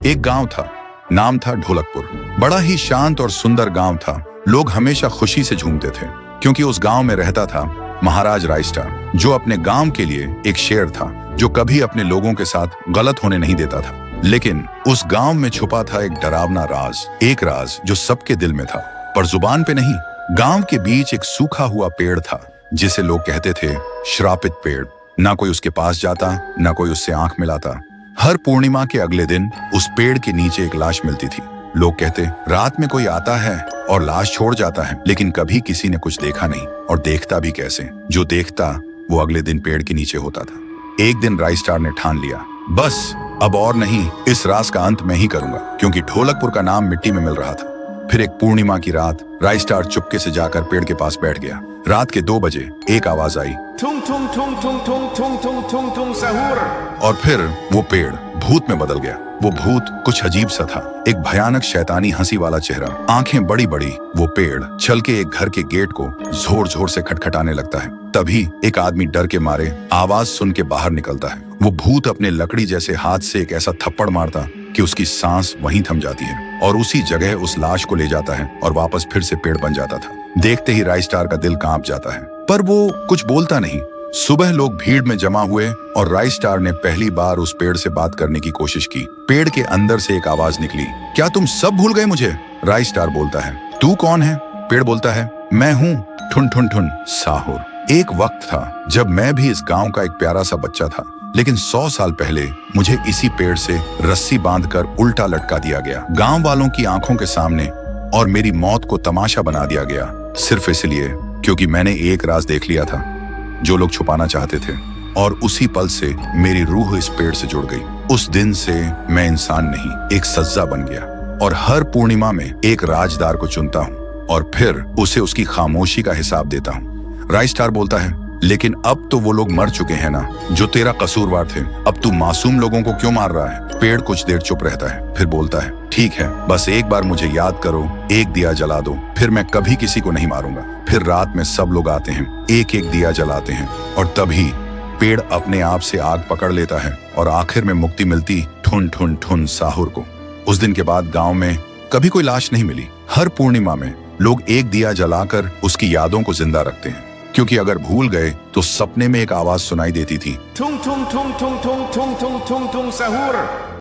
एक गांव था, नाम था ढोलकपुर। बड़ा ही शांत और सुंदर गांव था। लोग हमेशा खुशी से झूमते थे क्योंकि उस गांव में रहता था महाराज रायस्टार, जो अपने गांव के लिए एक शेर था जो कभी अपने लोगों के साथ गलत होने नहीं देता था। लेकिन उस गांव में छुपा था एक डरावना राज, एक राज जो सबके दिल में था पर जुबान पे नहीं। गांव के बीच एक सूखा हुआ पेड़ था जिसे लोग कहते थे श्रापित पेड़। ना कोई उसके पास जाता, ना कोई उससे आंख मिलाता। हर पूर्णिमा के अगले दिन उस पेड़ के नीचे एक लाश मिलती थी। लोग कहते रात में कोई आता है और लाश छोड़ जाता है, लेकिन कभी किसी ने कुछ देखा नहीं और देखता भी कैसे। जो देखता वो अगले दिन पेड़ के नीचे होता था। एक दिन रायस्टार ने ठान लिया, बस अब और नहीं, इस राज का अंत मैं ही करूंगा, क्योंकि ढोलकपुर का नाम मिट्टी में मिल रहा था। फिर एक पूर्णिमा की रात रायस्टार चुपके से जाकर पेड़ के पास बैठ गया। रात के 2 बजे एक आवाज आई, थुंग थुंग थुंग थुंग थुंग थुंग थुंग थुंग थुंग सहूर। और फिर वो पेड़ भूत में बदल गया। वो भूत कुछ अजीब सा था, एक भयानक शैतानी हंसी वाला चेहरा, आंखें बड़ी बड़ी। वो पेड़ चल के एक घर के गेट को जोर जोर से खटखटाने लगता है। तभी एक आदमी डर के मारे आवाज सुन के बाहर निकलता है। वो भूत अपने लकड़ी जैसे हाथ से एक ऐसा थप्पड़ मारता कि उसकी सांस वहीं थम जाती है और उसी जगह उस लाश को ले जाता है और वापस फिर से पेड़ बन जाता था। देखते ही रायस्टार का दिल कांप जाता है, पर वो कुछ बोलता नहीं। सुबह लोग भीड़ में जमा हुए और रायस्टार ने पहली बार उस पेड़ से बात करने की कोशिश की। पेड़ के अंदर से एक आवाज निकली, क्या तुम सब भूल गए मुझे? रायस्टार बोलता है, तू कौन है? पेड़ बोलता है, मैं हूँ ठुन ठुन ठुन साहुर। एक वक्त था जब मैं भी इस गांव का एक प्यारा सा बच्चा था, लेकिन 100 साल पहले मुझे इसी पेड़ से रस्सी बांधकर उल्टा लटका दिया गया, गांव वालों की आंखों के सामने, और मेरी मौत को तमाशा बना दिया गया, सिर्फ इसलिए क्योंकि मैंने एक राज देख लिया था जो लोग छुपाना चाहते थे। और उसी पल से मेरी रूह इस पेड़ से जुड़ गई। उस दिन से मैं इंसान नहीं, एक सज्जा बन गया, और हर पूर्णिमा में एक राजदार को चुनता हूँ और फिर उसे उसकी खामोशी का हिसाब देता हूँ। रायस्टार बोलता है, लेकिन अब तो वो लोग मर चुके हैं ना जो तेरा कसूरवार थे। अब तू मासूम लोगों को क्यों मार रहा है? पेड़ कुछ देर चुप रहता है, फिर बोलता है, ठीक है, बस एक बार मुझे याद करो, एक दिया जला दो, फिर मैं कभी किसी को नहीं मारूंगा। फिर रात में सब लोग आते हैं, एक एक दिया जलाते हैं, और तभी पेड़ अपने आप से आग पकड़ लेता है और आखिर में मुक्ति मिलती ठुन ठुन ठुन साहुर को। उस दिन के बाद गांव में कभी कोई लाश नहीं मिली। हर पूर्णिमा में लोग एक दिया जलाकर उसकी यादों को जिंदा रखते हैं, क्योंकि अगर भूल गए तो सपने में एक आवाज सुनाई देती थी, थुंग थुंग थुंग थुंग थुंग थुंग थुंग थुंग थुंग सहूर।